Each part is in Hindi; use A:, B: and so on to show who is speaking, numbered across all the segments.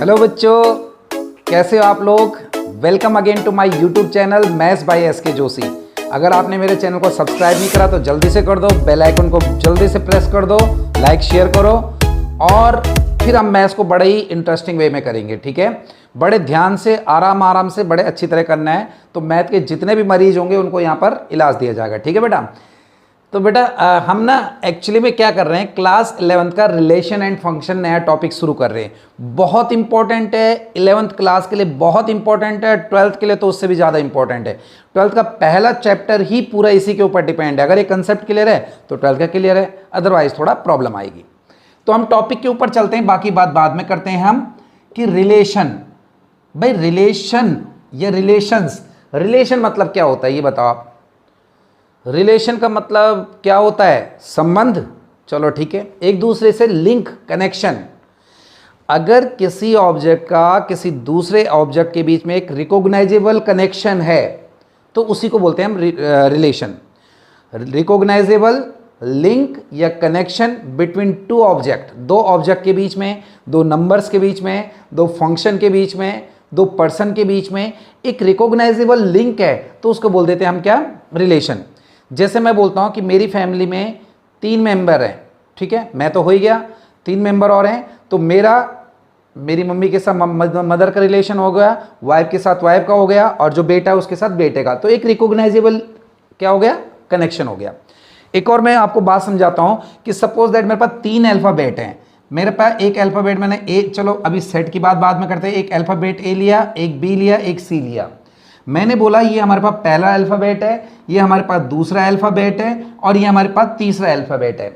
A: हेलो बच्चों, कैसे हो आप लोग। Welcome again to my YouTube channel maths by SK Joshi. अगर आपने मेरे चैनल को सब्सक्राइब नहीं करा तो जल्दी से कर दो, बेल आइकन को जल्दी से प्रेस कर दो, लाइक शेयर करो और फिर हम मैथ्स को बड़े ही इंटरेस्टिंग वे में करेंगे। ठीक है, बड़े ध्यान से आराम से बड़े अच्छी तरह करना है। तो मैथ के जितने भी मरीज होंगे उनको यहाँ पर इलाज दिया जाएगा। ठीक है बेटा। तो बेटा हम ना एक्चुअली में क्या कर रहे हैं, क्लास 11th का रिलेशन एंड फंक्शन नया टॉपिक शुरू कर रहे हैं। बहुत इंपॉर्टेंट है 11th क्लास के लिए, बहुत इंपॉर्टेंट है 12th के लिए तो उससे भी ज़्यादा इंपॉर्टेंट है। 12th का पहला चैप्टर ही पूरा इसी के ऊपर डिपेंड है। अगर ये कंसेप्ट क्लियर है तो 12th का क्लियर है, अदरवाइज थोड़ा प्रॉब्लम आएगी। तो हम टॉपिक के ऊपर चलते हैं, बाकी बात बाद में करते हैं हम कि रिलेशन। भाई रिलेशन या रिलेशंस, रिलेशन मतलब क्या होता है ये बताओ आप। रिलेशन का मतलब क्या होता है, संबंध। चलो ठीक है, एक दूसरे से लिंक, कनेक्शन। अगर किसी ऑब्जेक्ट का किसी दूसरे ऑब्जेक्ट के बीच में एक रिकॉग्नाइजेबल कनेक्शन है तो उसी को बोलते हैं हम रिलेशन। रिकॉग्नाइजेबल लिंक या कनेक्शन बिटवीन टू ऑब्जेक्ट, दो ऑब्जेक्ट के बीच में, दो नंबर्स के बीच में, दो फंक्शन के बीच में, दो पर्सन के बीच में एक रिकॉग्नाइजेबल लिंक है तो उसको बोल देते हैं हम क्या, रिलेशन। जैसे मैं बोलता हूं कि मेरी फैमिली में 3 मेंबर हैं, ठीक है, मैं तो हो ही गया, 3 मेंबर और हैं, तो मेरी मम्मी के साथ मदर का रिलेशन हो गया, वाइफ के साथ वाइफ का हो गया और जो बेटा है उसके साथ बेटे का। तो एक रिकॉग्नाइजेबल क्या हो गया, कनेक्शन हो गया। एक और मैं आपको बात समझाता हूं कि सपोज दैट मेरे पास 3 अल्फ़ाबेट हैं। मेरे पास एक अल्फ़ाबेट मैंने ए, चलो अभी सेट की बात बाद में करते हैं। एक अल्फ़ाबेट ए लिया, एक बी लिया, एक सी लिया। मैंने बोला ये हमारे पास पहला अल्फ़ाबेट है, ये हमारे पास दूसरा अल्फ़ाबेट है और ये हमारे पास तीसरा अल्फ़ाबेट है।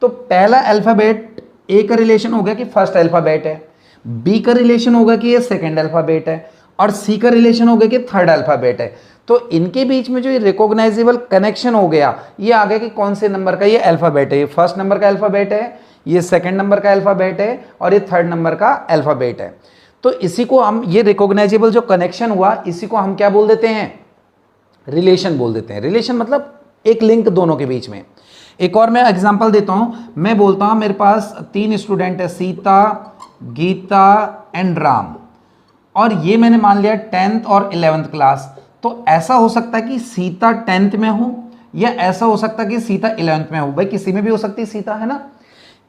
A: तो पहला अल्फ़ाबेट ए का रिलेशन हो गया कि फर्स्ट अल्फ़ाबेट है, बी का रिलेशन होगा कि ये सेकंड अल्फ़ाबेट है और सी का रिलेशन हो गया कि थर्ड अल्फ़ाबेट है। तो इनके बीच में जो ये रिकॉग्नाइजेबल कनेक्शन हो गया, ये आ गया कि कौन से नंबर का ये अल्फ़ाबेट है। ये फर्स्ट नंबर का अल्फ़ाबेट है, ये सेकंड नंबर का अल्फ़ाबेट है और ये थर्ड नंबर का अल्फ़ाबेट है। तो इसी को हम, ये रिकॉग्नाइजेबल जो कनेक्शन हुआ इसी को हम क्या बोल देते हैं, रिलेशन बोल देते हैं। रिलेशन मतलब एक लिंक दोनों के बीच में। एक और मैं एग्जांपल देता हूं, मैं बोलता हूं मेरे पास 3 स्टूडेंट है, सीता, गीता एंड राम, और ये मैंने मान लिया 10th और 11th क्लास। तो ऐसा हो सकता है कि सीता 10th में हो या ऐसा हो सकता है कि सीता 11th में हो। भाई किसी में भी हो सकती है सीता, है ना।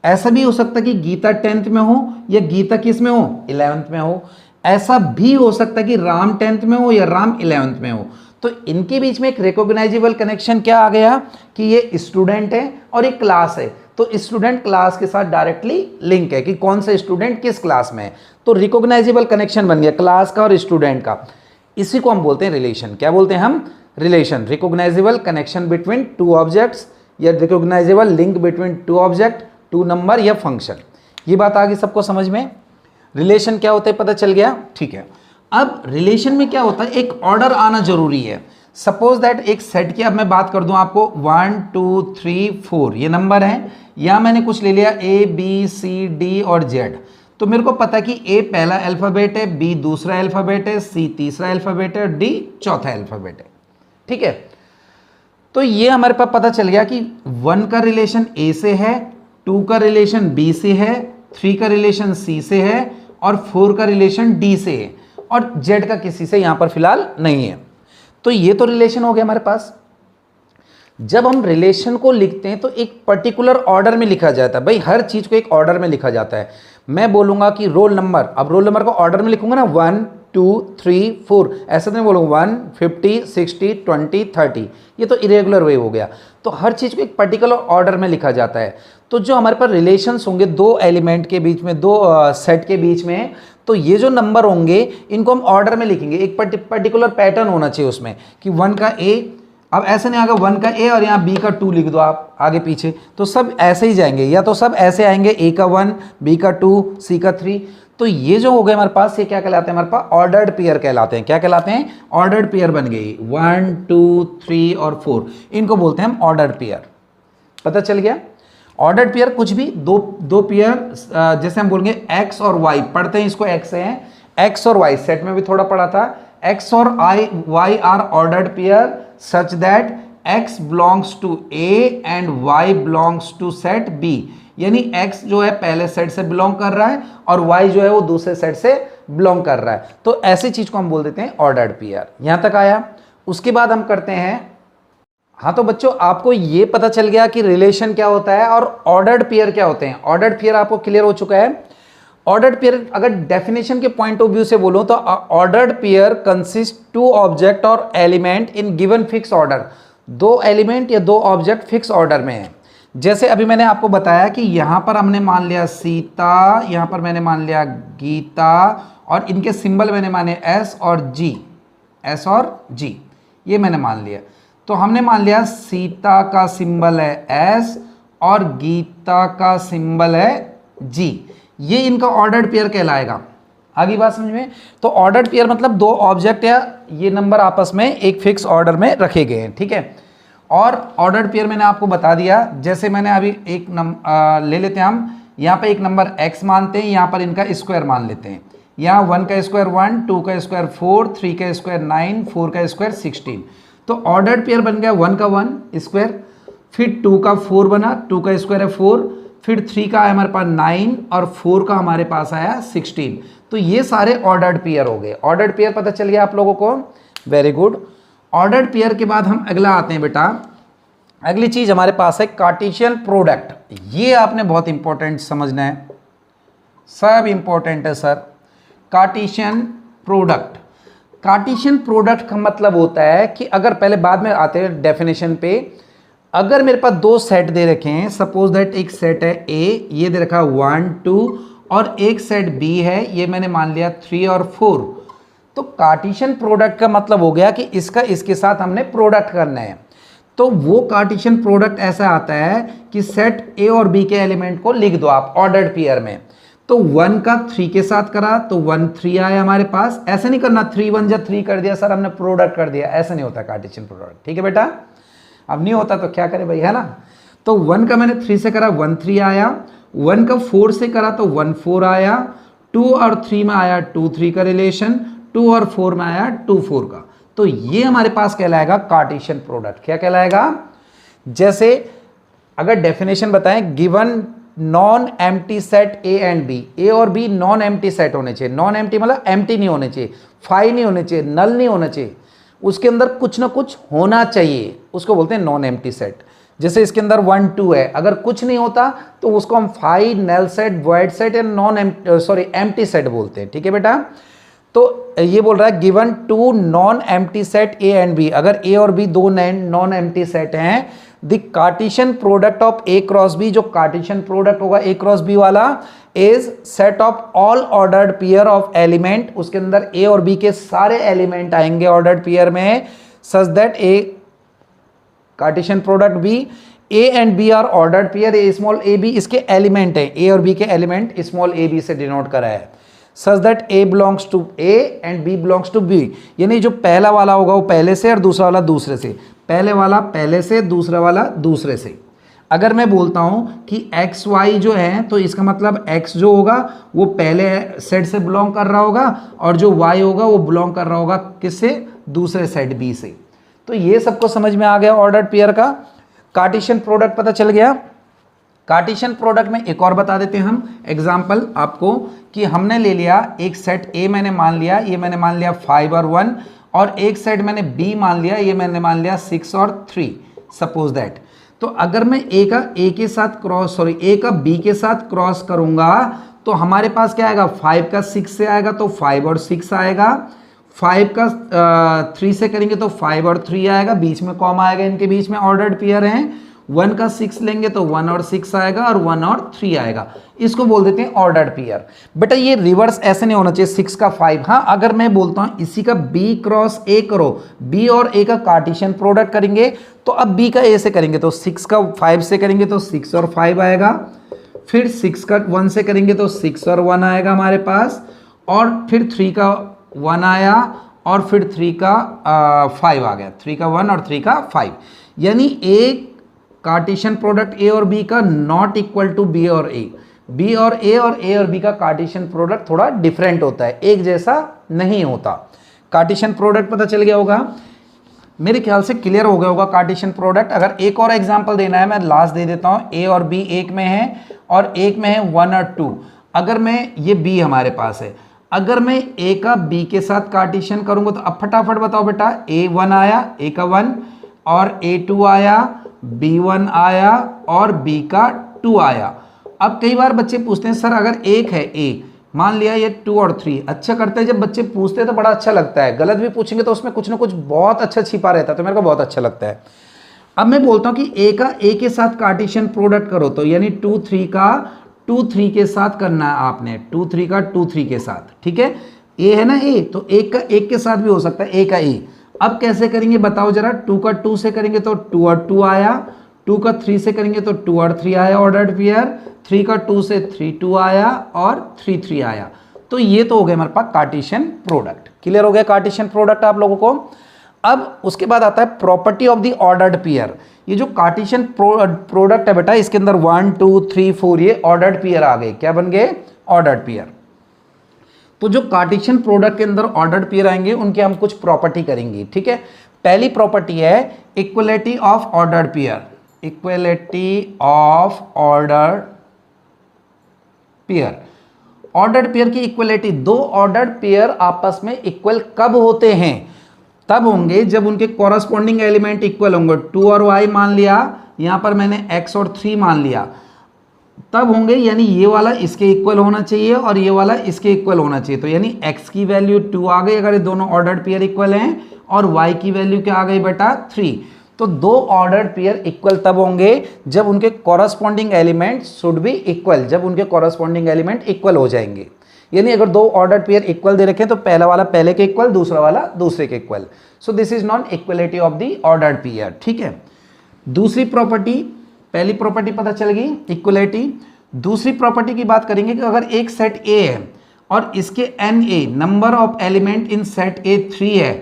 A: ऐसा भी हो सकता है कि गीता 10th में हो या गीता किस में हो, 11th में हो। ऐसा भी हो सकता है कि राम 10th में हो या राम 11th में हो। तो इनके बीच में एक रिकॉग्नाइजेबल कनेक्शन क्या आ गया कि ये स्टूडेंट है और एक क्लास है। तो स्टूडेंट क्लास के साथ डायरेक्टली लिंक है कि कौन सा स्टूडेंट किस क्लास में है। तो रिकॉग्नाइजेबल कनेक्शन बन गया क्लास का और स्टूडेंट का। इसी को हम बोलते हैं रिलेशन। क्या बोलते हैं हम, relation. Recognisable connection between 2 objects या recognisable link between 2 object, 2 number या फंक्शन। ये बात आ गई सबको समझ में। रिलेशन क्या होता है पता चल गया, ठीक है। अब रिलेशन में क्या होता है, एक ऑर्डर आना जरूरी है। सपोज दैट एक सेट की अब मैं बात कर दूं आपको, 1 2 3 4 ये नंबर है। यहां मैंने कुछ ले लिया ए बी सी डी और जेड। तो मेरे को पता है कि ए पहला अल्फाबेट है, बी दूसरा अल्फाबेट है, सी तीसरा अल्फाबेट है, डी चौथा अल्फाबेट है। ठीक है, तो ये हमारे पास पता चल गया कि 1 का रिलेशन ए से है, 2 का रिलेशन बी से है, 3 का रिलेशन सी से है और 4 का रिलेशन डी से है और जेड का किसी से यहां पर फिलहाल नहीं है। तो ये तो रिलेशन हो गया हमारे पास। जब हम रिलेशन को लिखते हैं तो एक पर्टिकुलर ऑर्डर में लिखा जाता है। भाई हर चीज को एक ऑर्डर में लिखा जाता है। मैं बोलूंगा कि रोल नंबर, अब रोल नंबर को ऑर्डर में लिखूंगा ना, 1 2 3 4, ऐसा नहीं बोलूंगा 1 50 60 20 30, ये तो इरेगुलर वे हो गया। तो हर चीज को एक पर्टिकुलर ऑर्डर में लिखा जाता है। तो जो हमारे पास रिलेशंस होंगे 2 एलिमेंट के बीच में, 2 सेट के बीच में, तो ये जो नंबर होंगे इनको हम ऑर्डर में लिखेंगे। एक पर्टिकुलर पैटर्न होना चाहिए उसमें कि 1 का ए, अब ऐसे नहीं आएगा 1 का ए और यहाँ बी का 2 लिख दो आप आगे पीछे, तो सब ऐसे ही जाएंगे, या तो सब ऐसे आएंगे, ए का 1 बी का 2 सी का 3। तो ये जो हो गए हमारे पास, ये क्या कहलाते हैं, हमारे पास ऑर्डर्ड पेयर कहलाते हैं। क्या कहलाते हैं, ऑर्डर्ड पेयर बन गई। 1 2 3 और 4, इनको बोलते हैं हम ऑर्डर्ड पेयर। पता चल गया। ऑर्डर्ड पेयर कुछ भी दो पेयर, जैसे हम बोलेंगे एक्स और वाई, पढ़ते हैं इसको एक्स है, एक्स और वाई सेट में भी थोड़ा पढ़ा था। एक्स और Y are ordered pair such that x belongs to A and y belongs to set B। यानी x जो है पहले सेट से बिलोंग कर रहा है और y जो है वो दूसरे सेट से बिलोंग कर रहा है। तो ऐसी चीज को हम बोल देते हैं ऑर्डर्ड पेयर। यहां तक आया। उसके बाद हम करते हैं, हाँ तो बच्चों आपको ये पता चल गया कि रिलेशन क्या होता है और ऑर्डर्ड पेयर क्या होते हैं। ऑर्डर्ड पेयर आपको क्लियर हो चुका है। ऑर्डर्ड पेयर अगर डेफिनेशन के पॉइंट ऑफ व्यू से बोलूं तो ordered pair consist two object और element in given fix order. दो एलिमेंट या दो ऑब्जेक्ट फिक्स ऑर्डर में है। जैसे अभी मैंने आपको बताया कि यहां पर हमने मान लिया सीता, यहां पर मैंने मान लिया गीता और इनके सिंबल मैंने माने एस और जी, एस और जी, ये मैंने मान लिया। तो हमने मान लिया सीता का सिंबल है एस और गीता का सिंबल है जी, ये इनका ऑर्डर्ड पेयर कहलाएगा। आगे बात समझ में। तो ऑर्डर्ड पेयर मतलब दो ऑब्जेक्ट या ये नंबर आपस में एक फिक्स ऑर्डर में रखे गए हैं, ठीक है। और ऑर्डर्ड पेयर मैंने आपको बता दिया। जैसे मैंने अभी एक ले लेते हैं हम, यहाँ पे एक नंबर x मानते हैं, यहाँ पर इनका स्क्वायर मान लेते हैं। यहाँ 1 का स्क्वायर 1, 2 का स्क्वायर 4, 3 का स्क्वायर 9, 4 का स्क्वायर 16। तो ऑर्डर्ड पेयर बन गया 1 का 1 स्क्वायर, फिर 2 का 4 बना, 2 का स्क्वायर है 4, फिर 3 का आया हमारे पास 9 और 4 का हमारे पास आया 16। तो ये सारे ऑर्डर्ड पेयर हो गए। ऑर्डर्ड पेयर पता चल गया आप लोगों को, वेरी गुड। ऑर्डर्ड पेयर के बाद हम अगला आते हैं बेटा। अगली चीज हमारे पास है कार्टेशियन प्रोडक्ट। ये आपने बहुत इंपॉर्टेंट समझना है, सब इंपॉर्टेंट है sir. Cartesian product, Cartesian product का मतलब होता है कि अगर पहले बाद में आते हैं डेफिनेशन पे, अगर मेरे पास दो सेट दे रखे हैं, सपोज दैट एक सेट है ए, ये दे रखा 1 2 और एक सेट बी है, ये मैंने मान लिया 3 और 4। तो कार्टेशियन प्रोडक्ट का मतलब हो गया कि इसका इसके साथ हमने प्रोडक्ट करना है। तो वो कार्टेशियन प्रोडक्ट ऐसा आता है कि सेट ए और बी के एलिमेंट को लिख दो आप ऑर्डर्ड पेयर में। तो 1 का 3 के साथ करा तो 1 3 आया हमारे पास। ऐसे नहीं करना 3 1 जा 3 कर दिया सर हमने प्रोडक्ट कर दिया, ऐसा नहीं होता कार्टेशियन प्रोडक्ट, ठीक है बेटा। अब नहीं होता तो क्या करे भाई, है ना। तो 1 का मैंने 3 से करा 1 3 आया, 1 का 4 से करा तो 1 4 आया, 2 और 3 में आया 2 3 का रिलेशन, 2 और 4 में आया 2 4 का। तो ये हमारे पास कहलाएगा कार्टेशियन प्रोडक्ट। क्या कहलाएगा? जैसे अगर डेफिनेशन बताएं, given non empty set A and B, A और बी नॉन एम्प्टी सेट होने चाहिए। नॉन एम्प्टी मतलब एम्प्टी नहीं होने चाहिए, फाई नहीं होने चाहिए, नल नहीं होना चाहिए, उसके अंदर कुछ ना कुछ होना चाहिए, उसको बोलते हैं नॉन एम्प्टी सेट। जैसे इसके अंदर 1 2 है, अगर कुछ नहीं होता तो उसको हम phi, null set, void set या नॉन एम्प्टी सेट बोलते हैं, ठीक है बेटा। तो ये बोल रहा है given two non empty set A and B, अगर ए और बी दो नॉन एम्प्टी सेट हैं, the Cartesian product of A cross B, जो कार्टेशियन प्रोडक्ट होगा ए क्रॉस बी वाला, is set of all ordered pair of element, उसके अंदर ए और बी के सारे एलिमेंट आएंगे ऑर्डर्ड पेयर में, such that A Cartesian product B, A and B are ordered pair, A small A B इसके एलिमेंट है, ए और बी के एलिमेंट स्मॉल ए बी से डिनोट करा है, such that A belongs to A and B belongs to B. यानी जो पहला वाला होगा वो पहले से और दूसरा वाला दूसरे से, पहले वाला पहले से, दूसरा वाला दूसरे से। अगर मैं बोलता हूं कि एक्स वाई जो है, तो इसका मतलब एक्स जो होगा वो पहले सेट से बिलोंग कर रहा होगा और जो वाई होगा वो बिलोंग कर रहा होगा किससे? दूसरे सेट बी से। तो ये सबको समझ में आ गया ऑर्डर्ड पेयर का। कार्टेशियन प्रोडक्ट पता चल गया। कार्टेशियन प्रोडक्ट में एक और बता देते हैं हम एग्जांपल आपको, कि हमने ले लिया एक सेट ए मैंने मान लिया, ये मैंने मान लिया 5 और 1, और एक सेट मैंने बी मान लिया, ये मैंने मान लिया 6 और 3, सपोज दैट। तो अगर मैं ए का ए के साथ क्रॉस ए का बी के साथ क्रॉस करूंगा तो हमारे पास क्या आएगा? 5 का 6 से आएगा तो 5 और 6 आएगा, 5 का 3 से करेंगे तो 5 और 3 आएगा, बीच में कॉमा आएगा, इनके बीच में ऑर्डर्ड पेयर हैं। 1 का 6 लेंगे तो 1 और 6 आएगा और 1 और 3 आएगा, इसको बोल देते हैं ऑर्डर्ड पेयर। बेटा ये रिवर्स ऐसे नहीं होना चाहिए 6 का 5। हाँ, अगर मैं बोलता हूं इसी का B क्रॉस A करो, B और A का कार्टेशियन प्रोडक्ट करेंगे, तो अब B का A से करेंगे तो 6 का 5 से करेंगे तो 6 और 5 आएगा, फिर 6 का 1 से करेंगे तो 6 और 1 आएगा हमारे पास, और फिर 3 का 1 आया, और फिर 3 का 5 आ गया, 3 का 1 और 3 का 5। यानी एक कार्टेशियन प्रोडक्ट ए और बी का नॉट इक्वल टू बी और ए, बी और ए और बी का कार्टेशियन प्रोडक्ट थोड़ा डिफरेंट होता है, एक जैसा नहीं होता। कार्टेशियन प्रोडक्ट पता चल गया होगा, मेरे ख्याल से क्लियर हो गया होगा कार्टेशियन प्रोडक्ट। अगर एक और एग्जांपल देना है, मैं लास्ट दे देता हूं। ए और बी एक में है और एक में है 1 और 2। अगर मैं ये B हमारे पास है, अगर मैं A का B के साथ कार्टेशियन करूंगा तो अब फटाफट बताओ बेटा, A1 आया, A का 1 और A2 आया, B1 आया और B का 2 आया। अब कई बार बच्चे पूछते हैं सर अगर एक है A, मान लिया ये 2 और 3, अच्छा करते हैं जब बच्चे पूछते हैं तो बड़ा अच्छा लगता है, गलत भी पूछेंगे तो उसमें कुछ ना कुछ बहुत अच्छा छिपा रहता है, तो मेरे को बहुत अच्छा लगता है। अब मैं बोलता हूं कि A का A के साथ कार्टेशियन प्रोडक्ट करो, तो यानी 2 3 का 2 3 के साथ करना है आपने, 2 3 का 2 3 के साथ, ठीक है। A है ना A, तो एक का एक के साथ भी हो सकता है, A का A। अब कैसे करेंगे बताओ जरा, 2 का 2 से करेंगे तो 2 और 2 आया, 2 का 3 से करेंगे तो 2 और 3 आया ऑर्डर्ड पेयर, 3 का 2 से 3 2 आया और 3 3 आया। तो ये तो हो गया हमारे पास कार्टेशियन प्रोडक्ट। क्लियर हो गया कार्टेशियन प्रोडक्ट आप लोगों को। अब उसके बाद आता है property of the ordered pair. ये जो कार्टेशियन प्रोडक्ट है बेटा, इसके अंदर 1 2 3 4 ये ऑर्डर्ड पेयर आ गए। क्या बन गए? Ordered pair. तो जो कार्टेशियन प्रोडक्ट के अंदर ऑर्डर्ड पेयर आएंगे उनके हम कुछ प्रॉपर्टी करेंगे, ठीक है। पहली प्रॉपर्टी है equality of ordered pair. Equality of ordered pair. Ordered pair की इक्वलिटी, दो ऑर्डर्ड पेयर आपस में इक्वल कब होते हैं? तब होंगे जब उनके कॉरस्पॉन्डिंग एलिमेंट इक्वल होंगे। 2 और y मान लिया, यहां पर मैंने x और 3 मान लिया, तब होंगे, यानी ये वाला इसके इक्वल होना चाहिए और ये वाला इसके इक्वल होना चाहिए। तो यानी x की वैल्यू 2 आ गई अगर ये दोनों ऑर्डर्ड पेयर इक्वल हैं, और y की वैल्यू क्या आ गई बेटा? 3। तो दो ऑर्डर्ड पेयर इक्वल तब होंगे जब उनके corresponding element should be equal, जब उनके कॉरस्पॉन्डिंग एलिमेंट इक्वल हो जाएंगे। यानी अगर दो ऑर्डर्ड पेयर इक्वल दे रखे तो पहला वाला पहले के इक्वल, दूसरा वाला दूसरे के equal. So this is non equality of the ordered pair, ठीक है। दूसरी प्रॉपर्टी, पहली प्रॉपर्टी पता चल गई इक्वलिटी। दूसरी प्रॉपर्टी की बात करेंगे कि अगर एक सेट A है और इसके NA number of element in set A 3 है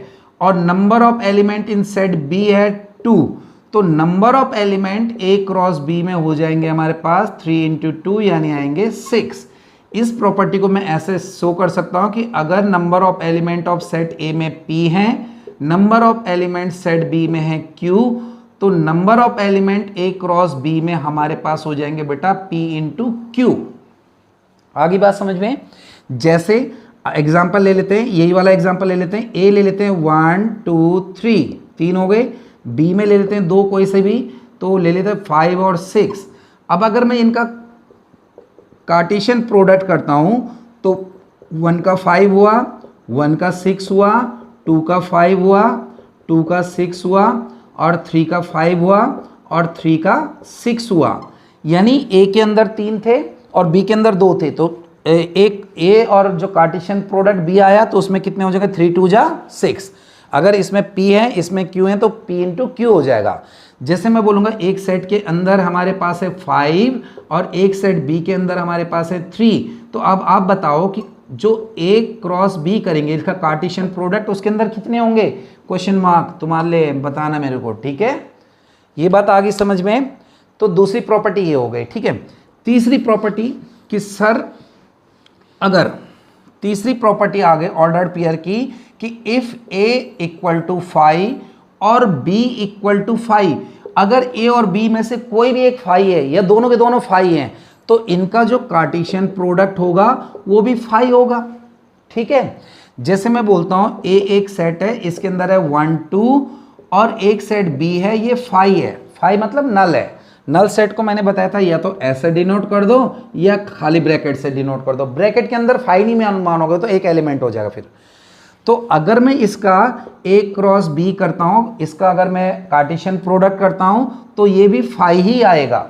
A: और number of element in set B है 2, तो number of element A cross B में हो जाएंगे हमारे पास 3 × 2 यानी आएंगे 6। इस प्रॉपर्टी को मैं ऐसे शो कर सकता हूं कि अगर number of element of set A में P है, number of element set B में है Q, तो number of element A cross B में हमारे पास हो जाएंगे बेटा P × Q। आगे बात समझ में? जैसे एग्जांपल ले लेते हैं, यही वाला एग्जांपल ले लेते हैं। A ले लेते हैं 1 2 3, 3 हो गए। B में ले लेते हैं 2 कोई से भी, तो ले लेते हैं 5 और 6। अब अगर मैं इनका कार्टेशियन प्रोडक्ट करता हूं तो 1 का 5 हुआ, 1 का 6 हुआ, 2 का 5 हुआ, 2 का 6 हुआ और 3 का 5 हुआ और 3 का 6 हुआ। यानी A के अंदर 3 थे और B के अंदर 2 थे, तो एक A और जो कार्टेशियन प्रोडक्ट B आया तो उसमें कितने हो जाएंगे? 3 2 जा 6। अगर इसमें P है इसमें Q है तो P × Q हो जाएगा। जैसे मैं बोलूँगा एक सेट के अंदर हमारे पास है 5 और एक सेट B के अंदर हमारे पास है 3, तो अब आप बताओ कि जो A क्रॉस B करेंगे इसका कार्टेशियन प्रोडक्ट उसके अंदर कितने होंगे? क्वेश्चन मार्क तुम्हारे लिए बताना मेरे को, ठीक है। ये बात आ गई समझ में? तो दूसरी प्रॉपर्टी ये हो गई, ठीक है। तीसरी प्रॉपर्टी कि सर अगर तीसरी प्रॉपर्टी आ गई ऑर्डर्ड पेयर की कि इफ A = 5 और B = 5, अगर A और B में से कोई भी एक 5 है या दोनों के दोनों 5 हैं तो इनका जो कार्टेशियन प्रोडक्ट होगा वो भी 5 होगा, ठीक है। जैसे मैं बोलता हूं A एक सेट है, इसके अंदर है 1 2 और एक सेट B है, ये 5 है। 5 मतलब नल है। नल सेट को मैंने बताया था या तो ऐसे डिनोट कर दो या खाली ब्रैकेट से डिनोट कर दो। ब्रैकेट के अंदर 5 नहीं मानोगे तो एक एलिमेंट हो जाएगा फिर। तो अगर मैं इसका A क्रॉस B करता हूं, इसका अगर मैं कार्टेशियन प्रोडक्ट करता हूं तो ये भी 5 ही आएगा।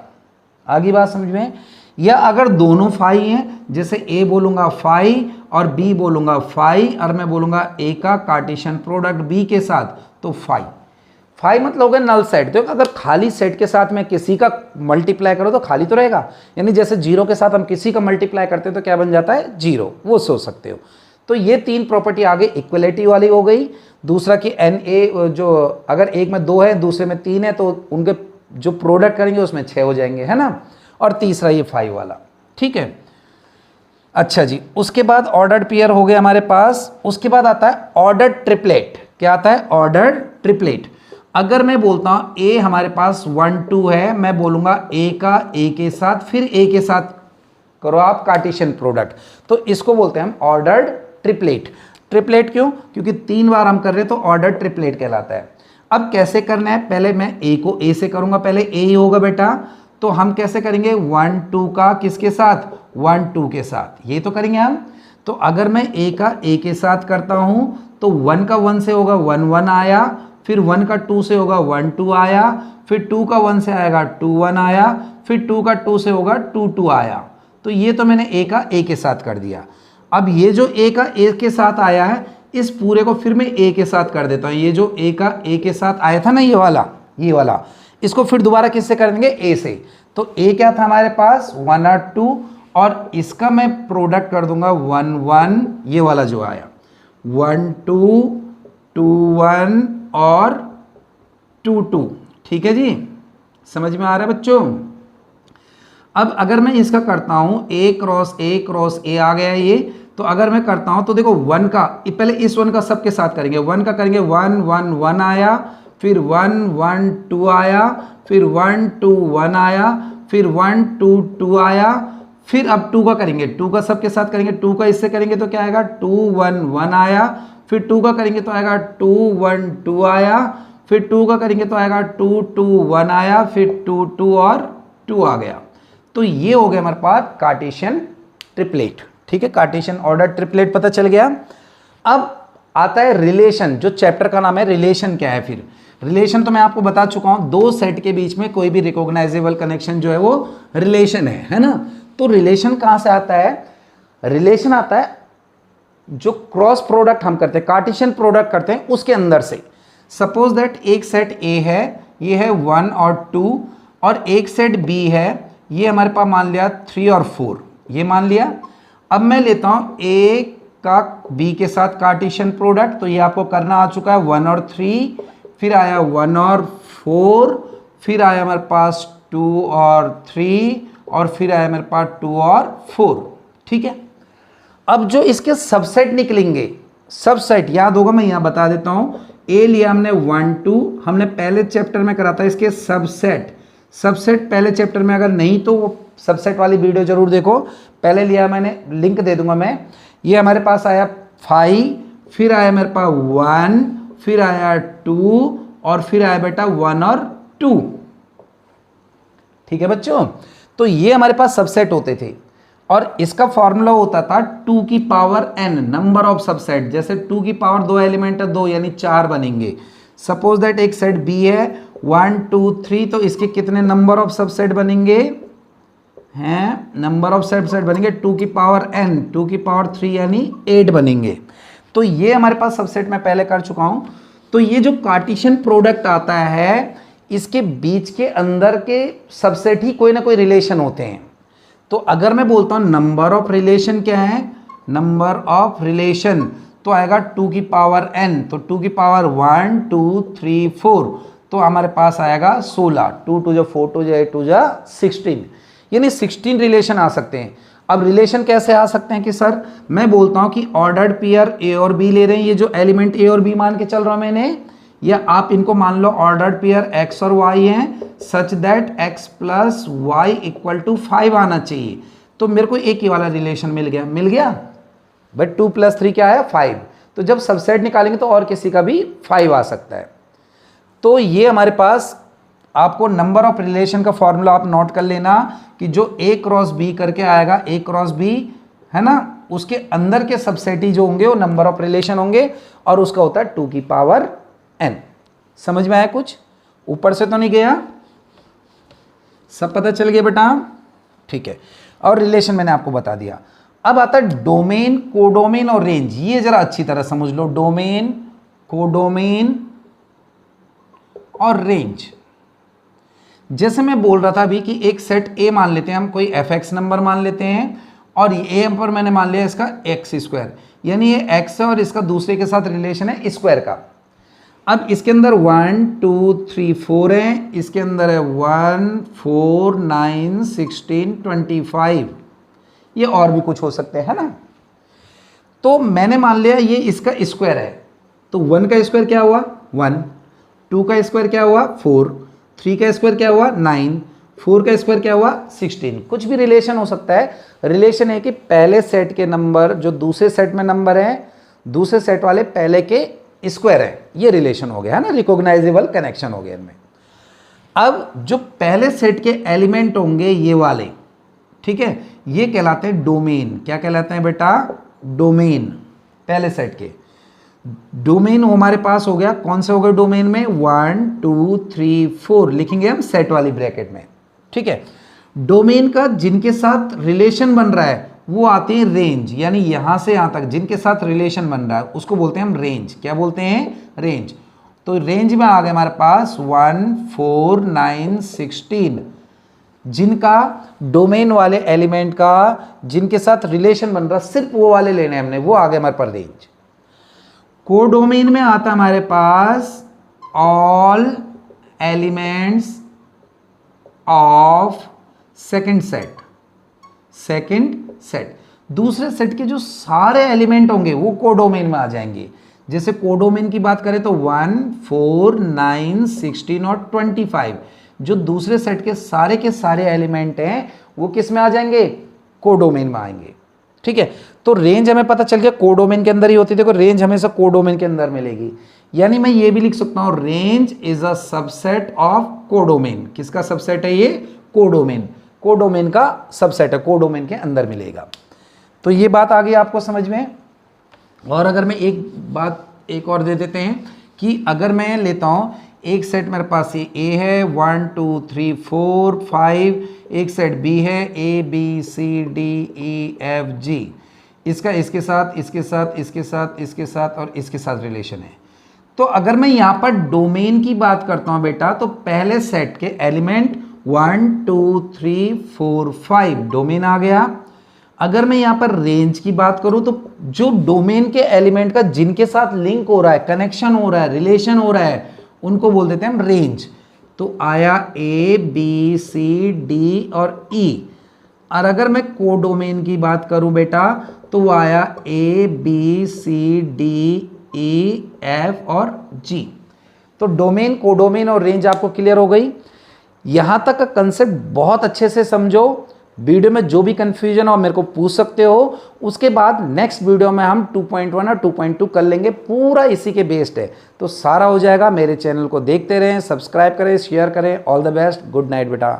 A: आगे बात समझ में? या अगर दोनों 5 हैं, जैसे A बोलूंगा 5 और B बोलूंगा 5 और मैं बोलूंगा A का कार्टेशियन प्रोडक्ट B के साथ तो 5 मतलब हो गया नल सेट। तो अगर खाली सेट के साथ मैं किसी का मल्टीप्लाई करो तो खाली तो रहेगा, यानी जैसे 0 के साथ हम किसी का मल्टीप्लाई करते हैं तो क्या बन जाता है? 0। वो सोच सकते हो। तो ये 3 प्रॉपर्टी आगे इक्वलिटी वाली हो गई। दूसरा कि NA जो अगर एक में 2 है दूसरे में 3 है तो उनके जो प्रोडक्ट करेंगे उसमें 6 हो जाएंगे, है ना। और तीसरा ये 5 वाला, ठीक है। अच्छा जी, उसके बाद ऑर्डर्ड पेयर हो गए हमारे पास। उसके बाद आता है ऑर्डर्ड ट्रिपलेट। क्या आता है? Ordered triplet. अगर मैं बोलता हूं ए हमारे पास 1 2 है, मैं बोलूंगा ए का ए के साथ, फिर ए के साथ करो आप कार्टेशियन प्रोडक्ट, तो इसको बोलते हैं हम ऑर्डर्ड ट्रिपलेट। ट्रिपलेट क्यों? क्योंकि 3 बार हम कर रहे हैं तो ऑर्डर ट्रिपलेट कहलाता है। अब कैसे करना है, पहले मैं ए को ए से करूंगा, पहले ए ही होगा बेटा, तो हम कैसे करेंगे 1 2 का किसके साथ, 1 2 के साथ, ये तो करेंगे हम। तो अगर मैं ए का ए के साथ करता हूं तो 1 का 1 से होगा 1 1 आया, फिर 1 का 2 से होगा 1 2 आया, फिर 2 का 1 से आएगा 2 1 आया, फिर 2 का 2 से होगा 2 2 आया। तो ये तो मैंने ए का ए के साथ कर दिया। अब ये जो ए का ए के साथ आया है, इस पूरे को फिर मैं ए के साथ कर देता हूँ। ये जो ए का ए के साथ आया था ना, ये वाला, इसको फिर दोबारा किससे कर देंगे, ए से। तो ए क्या था हमारे पास 1 और 2, और इसका मैं प्रोडक्ट कर दूंगा 1 1, ये वाला जो आया 1 2 2 1 और 2 2। ठीक है जी, समझ में आ रहा है बच्चों? अब अगर मैं इसका करता हूं ए क्रॉस ए आ गया ये, तो अगर मैं करता हूं तो देखो 1 का, पहले इस 1 का सबके साथ करेंगे, 1 का करेंगे 1 1 1 आया, फिर 1 1 2 आया, फिर 1 2 1 आया, फिर 1 2 2 आया, फिर अब 2 का करेंगे, 2 का सबके साथ करेंगे, 2 का इससे करेंगे तो क्या आएगा 2 1 1 आया, फिर 2 का करेंगे तो आएगा 2 1 2 आया, फिर 2 का करेंगे तो आएगा 2 2 1 आया, फिर 2 2 और 2 आ गया। तो ये हो गया हमारे पास कार्टेशियन ट्रिपलेट। ठीक है, कार्टेशियन ऑर्डर ट्रिपलेट पता चल गया। अब आता है रिलेशन, जो चैप्टर का नाम है रिलेशन क्या है। फिर रिलेशन तो मैं आपको बता चुका हूं, दो सेट के बीच में कोई भी रिकॉग्नाइजेबल कनेक्शन जो है वो रिलेशन है ना। तो रिलेशन कहां से आता है, रिलेशन आता है जो क्रॉस प्रोडक्ट हम करते हैं, कार्टेशियन प्रोडक्ट करते हैं उसके अंदर से। सपोज दैट एक सेट ए है, ये है 1 और 2, और एक सेट बी है, ये हमारे पास मान लिया 3 और 4, ये मान लिया। अब मैं लेता हूं ए का बी के साथ कार्टेशियन प्रोडक्ट, तो ये आपको करना आ चुका है 1 और 3, फिर आया 1 और 4, फिर आया हमारे पास 2 और 3, और फिर आया मेरे पास 2 और 4। ठीक है, अब जो इसके सबसेट निकलेंगे, सबसेट याद होगा, मैं यहां बता देता हूं। ए लिया हमने 1 2, हमने पहले चैप्टर में करा था इसके सबसेट पहले चैप्टर में, अगर नहीं तो वो सबसेट वाली वीडियो जरूर देखो, पहले लिया मैंने, लिंक दे दूंगा मैं। ये हमारे पास आया 5, फिर आया मेरे पास 1, फिर आया 2, और फिर आया बेटा 1 और 2। ठीक है बच्चों, तो ये हमारे पास सबसेट होते थे, और इसका फॉर्मूला होता था 2 की power n, number of subset. जैसे 2 की पावर 2 एलिमेंट है, 2 यानी 4 बनेंगे। सपोज दैट एक सेट बी है 1 2 3, तो इसके कितने नंबर ऑफ सबसेट बनेंगे हैं, नंबर ऑफ सबसेट बनेंगे 2 की पावर n, 2 की पावर 3 यानी 8 बनेंगे। तो ये हमारे पास सबसेट मैं पहले कर चुका हूं। तो ये जो कार्टेशियन प्रोडक्ट आता है, इसके बीच के अंदर के सबसेट ही कोई ना कोई रिलेशन होते हैं। तो अगर मैं बोलता हूं नंबर ऑफ रिलेशन क्या है, नंबर ऑफ रिलेशन तो आएगा 2 की पावर n, तो 2 की पावर 1 2 3 4, तो हमारे पास आएगा 16, 2 2 4 2 8 2 16, यानी 16 रिलेशन आ सकते हैं। अब रिलेशन कैसे आ सकते हैं कि सर मैं बोलता हूं कि ऑर्डर्ड पेयर ए और बी ले रहे हैं, ये जो एलिमेंट ए और बी मान के चल रहा हूं मैंने, या आप इनको मान लो ऑर्डर्ड पेयर x और y हैं, such that x plus Y equal to 5 आना चाहिए। तो मेरे को एक ही वाला रिलेशन मिल गया, बट 2 प्लस 3 क्या है 5। तो जब सबसेट निकालेंगे तो और किसी का भी 5 आ सकता है। तो ये हमारे पास आपको नंबर ऑफ रिलेशन का फॉर्मूला आप नोट कर लेना कि जो a क्रॉस b करके आएगा, a क्रॉस b है ना, उसके अंदर के सबसेट ही जो होंगे वो नंबर ऑफ रिलेशन होंगे, और उसका होता है 2 की पावर n। समझ में आया कुछ, ऊपर से तो नहीं गया, सब पता चल गया बेटा? ठीक है, और रिलेशन मैंने आपको बता दिया। अब आता है डोमेन, कोडोमेन और रेंज। ये जरा अच्छी तरह समझ लो, डोमेन, कोडोमेन और रेंज। जैसे मैं बोल रहा था अभी कि एक सेट ए मान लेते हैं हम, कोई fx नंबर मान लेते हैं, और ए पर मैंने मान लिया इसका एक्स स्क्वायर, यानी ये x है और इसका दूसरे के साथ रिलेशन है स्क्वायर का। अब इसके अंदर 1 2 3 4 है, इसके अंदर है 1 4 9 16 25, ये और भी कुछ हो सकते हैं ना। तो मैंने मान लिया ये इसका स्क्वायर है, तो 1 का स्क्वायर क्या हुआ 1, 2 का स्क्वायर क्या हुआ 4, 3 का स्क्वायर क्या हुआ 9, 4 का स्क्वायर क्या हुआ 16। कुछ भी रिलेशन हो सकता है। रिलेशन है कि पहले सेट के नंबर जो दूसरे सेट में नंबर हैं, दूसरे सेट वाले पहले के स्क्वायर है, ये रिलेशन हो गया है ना, रिकॉग्नाइजेबल कनेक्शन हो गया इनमें। अब जो पहले सेट के एलिमेंट होंगे ये वाले, ठीक है, ये कहलाते हैं डोमेन। क्या कहलाते हैं बेटा? डोमेन। पहले सेट के डोमेन हमारे पास हो गया, कौन से हो गए डोमेन में? 1 2 3 4 लिखेंगे हम सेट वाली ब्रैकेट में, ठीक है। डोमेन का जिनके साथ रिलेशन बन रहा है वो आते हैं रेंज, यानी यहां से यहां तक जिनके साथ रिलेशन बन रहा है उसको बोलते हैं हम रेंज। क्या बोलते हैं? रेंज। तो रेंज में आ गए हमारे पास 1 4 9 16, जिनका डोमेन वाले एलिमेंट का जिनके साथ रिलेशन बन रहा सिर्फ वो वाले लेने हमने, वो आ गए हमारे पास रेंज। कोडोमेन में आता हमारे पास all elements of second set. Second set, दूसरे सेट के जो सारे एलिमेंट होंगे वो कोडोमेन में आ जाएंगे। जैसे कोडोमेन की बात करें तो 1 4 9 16 और 25, जो दूसरे सेट के सारे एलिमेंट हैं वो किस में आ जाएंगे? कोडोमेन में आएंगे, ठीक है। तो रेंज हमें पता चल गया कोडोमेन के अंदर ही होती है। देखो रेंज हमेशा कोडोमेन के अंदर मिलेगी, यानी मैं ये भी लिख सकता हूं range is a subset of codomain. किसका सबसेट है ये? कोडोमेन। कोडोमेन का सबसेट है, कोडोमेन के अंदर मिलेगा। तो ये बात आ गई आपको समझ में। और अगर मैं एक बात एक और दे देते हैं कि अगर मैं लेता हूं एक सेट मेरे पास ये ए है 1 2 3 4 5, एक सेट बी है A B C D E F G, इसका इसके साथ इसके साथ इसके साथ इसके साथ और इसके साथ रिलेशन है। तो अगर मैं यहाँ पर डोमेन की बात करता हूँ बेटा, तो पहले सेट के एलिमेंट 1 2 3 4 5 डोमेन आ गया। अगर मैं यहाँ पर रेंज की बात करूँ तो जो डोमेन के एलिमेंट का जिनके साथ लिंक हो रहा है, कनेक्शन हो रहा है, रिलेशन हो रहा है, उनको बोल देते हैं हम रेंज। तो आया ए बी सी डी और ई। और अगर मैं कोडोमेन की बात करूं बेटा तो वो आया A B C D E F और जी। तो डोमेन, कोडोमेन और रेंज आपको क्लियर हो गई। यहां तक का कंसेप्ट बहुत अच्छे से समझो। वीडियो में जो भी कंफ्यूजन हो मेरे को पूछ सकते हो। उसके बाद नेक्स्ट वीडियो में हम 2.1 और 2.2 कर लेंगे, पूरा इसी के बेस्ड है। तो सारा हो जाएगा। मेरे चैनल को देखते रहें, सब्सक्राइब करें, शेयर करें। All the best, good night बेटा।